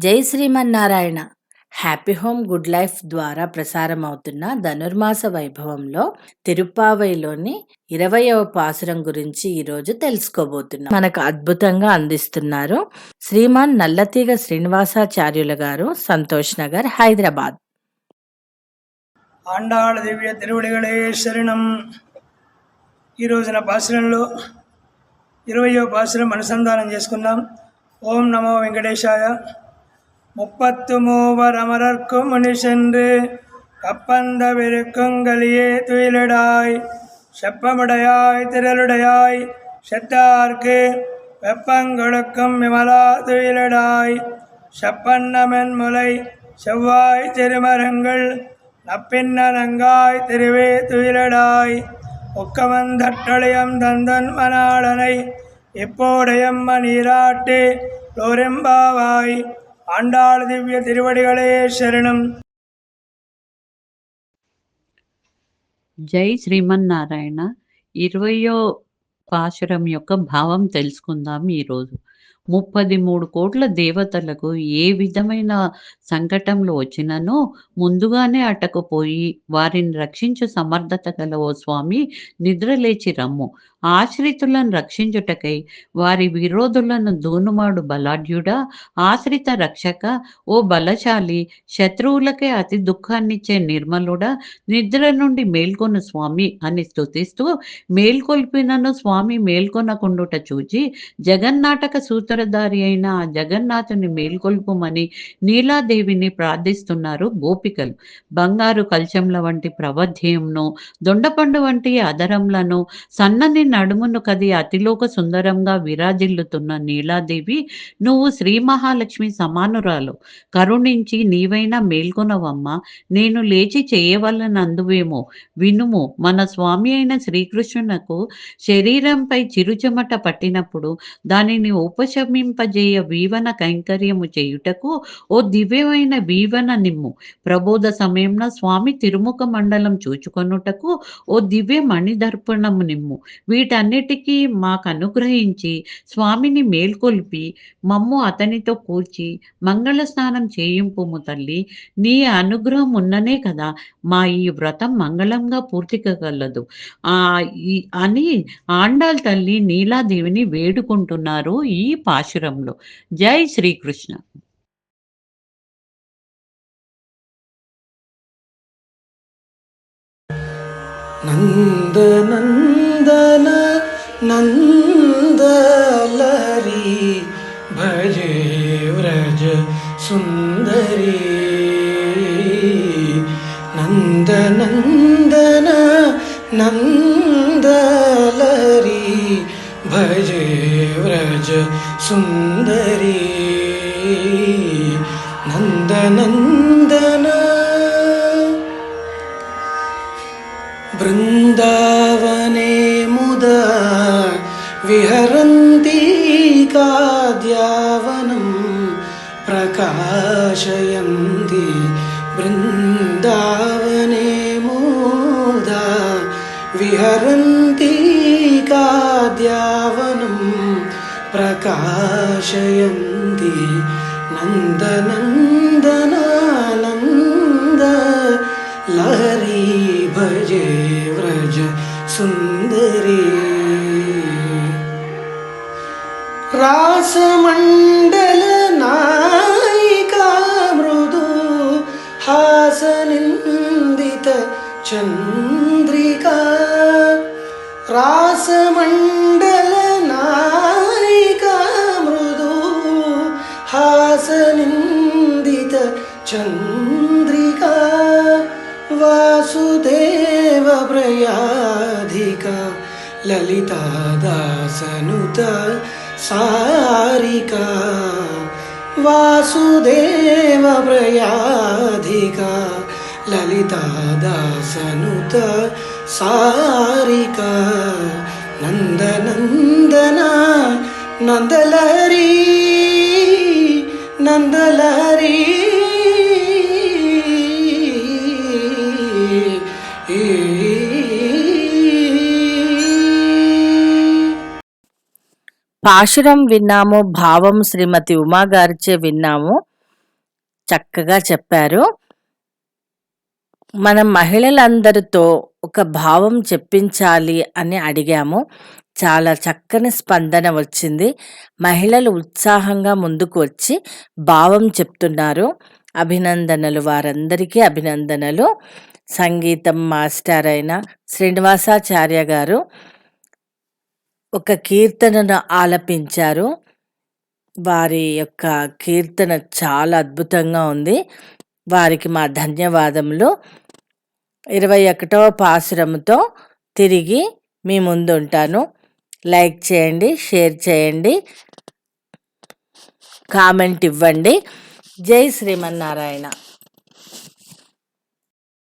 జై Srimannarayana. Happy home good life ద్వారా ప్రసారమవుతున్న ధనుర్మాస వైభవంలో తిరుప్పావైలోని 20వ పాసురం గురించి ఈరోజు తెలుసుకోబోతున్నాం. మనకు అద్భుతంగా అందిస్తున్నారు శ్రీమాన్ నల్లతీగ శ్రీనివాసాచార్యుల గారు, సంతోష్ నగర్, హైదరాబాద్. ఆండాళ దివ్య తిరువడిగళే శరణం. ఈ రోజున పాసురంలో 20వ పాసురం అనుసంధానం చేసుకుందాం. ఓం నమో వెంకటేశాయ. 33 அமரர்க்கும் முனி சென்று கப்பந்த விருக்குங்கலியே துயிலடாய் செப்பமுடையாய் திரளுடையாய் செத்தார்க்கு வெப்பங்கொடுக்கும் விமலா துயிலடாய் செப்பன்னமென் முலை செவ்வாய் திருமரங்கள் நப்பின்னங்காய் திருவே துயிலடாய் ஒக்கவந்தட்டளியம் தந்தன் மணாளனை இப்போடையம் நீராட்டு லோரெம்பாவாய். ఆండాళ దివ్య తిరువడిగళే శరణం. జై శ్రీమన్నారాయణ. 20వ పాశురం యొక్క భావం తెలుసుకుందాం ఈరోజు. 33 కోట్ల దేవతలకు ఏ విధమైన సంకటంలో వచ్చిననో ముందుగానే అటకపోయి వారిని రక్షించు సమర్థత గల ఓ స్వామి, నిద్రలేచి రమ్ము. ఆశ్రితులను రక్షించుటకై వారి విరోధులను దూనుమాడు బలాఢ్యుడా, ఆశ్రిత రక్షక, ఓ బలశాలి, శత్రువులకే అతి దుఃఖాన్నిచ్చే నిర్మలుడా, నిద్ర నుండి మేల్కొను స్వామి అని స్తుతిస్తూ, మేల్కొల్పినను స్వామి మేల్కొనకుండుట చూచి జగన్నాటక సూత్రధారి అయిన ఆ జగన్నాథుని మేల్కొల్పుమని నీలాదేవిని ప్రార్థిస్తున్నారు గోపికలు. బంగారు కల్చంల వంటి ప్రవధ్యంను, దొండపండు వంటి అదరంలను, సన్నని నడుమును కది అతిలోక సుందరంగా విరాజిల్లుతున్న నీలాదేవి, నువ్వు శ్రీ మహాలక్ష్మి సమానురాలు, కరుణించి నీవైనా మేల్కొనవమ్మా, నేను లేచి చేయవలనందువేమో వినుము. మన స్వామి అయిన శ్రీకృష్ణునకు శరీరంపై చిరుచెమట పట్టినప్పుడు దానిని ఉపశమింపజేయ వీవన కైంకర్యము చేయుటకు ఓ దివ్యమైన వీవన నిమ్ము. ప్రబోధ సమయంలో స్వామి తిరుముఖ మండలం చూచుకొనుటకు ఓ దివ్య మణిదర్పణము నిమ్ము. వీటన్నిటికీ మాకు అనుగ్రహించి స్వామిని మేల్కొల్పి మమ్ము అతనితో కూర్చి మంగళ స్నానం చేయింపుము తల్లి. నీ అనుగ్రహం ఉన్ననే కదా మా ఈ వ్రతం మంగళంగా పూర్తి కాగలదు అని ఆండాళ్ తల్లి నీలాదేవిని వేడుకుంటున్నారు ఈ పాశురంలో. జై శ్రీకృష్ణ. నందనందన నందలరి భజే వ్రజ సుందరి. నందనందన నందలరి భజే వ్రజ సుందరి. నందనందన బృందావనే ముదా విహరంతి కాద్యావనం ప్రకాశయంతి. బృందావనే ముదా విహరంతి కాద్యావనం ప్రకాశయంతి. నందనందనానంద లహరి భజే వ్రజ సుందరి. రాసమండల నాయికా మృదు హాసనిందిత చంద్రికా. రాసమండల నాయికా మృదు హాసనిందిత చంద్రికా. వాసుదేవ ప్రయాధికా లలితా దాసనుత సారికా. వాసుదేవ ప్రయాధికా లలితా దాసనుత సారికా. నందనందన నందలహరి నందలహరి. పాశురం విన్నాము, భావం శ్రీమతి ఉమా గారిచే విన్నాము. చక్కగా చెప్పారు. మనం మహిళలందరితో ఒక భావం చెప్పించాలి అని అడిగాము. చాలా చక్కని స్పందన వచ్చింది. మహిళలు ఉత్సాహంగా ముందుకు వచ్చి భావం చెప్తున్నారు. అభినందనలు, వారందరికీ అభినందనలు. సంగీతం మాస్టర్ అయిన శ్రీనివాసాచార్య గారు ఒక కీర్తనను ఆలపించారు. వారి యొక్క కీర్తన చాలా అద్భుతంగా ఉంది. వారికి మా ధన్యవాదములు. 21వ పాసురముతో తిరిగి మీ ముందుంటాను. లైక్ చేయండి, షేర్ చేయండి, కామెంట్ ఇవ్వండి. జై శ్రీమన్నారాయణ.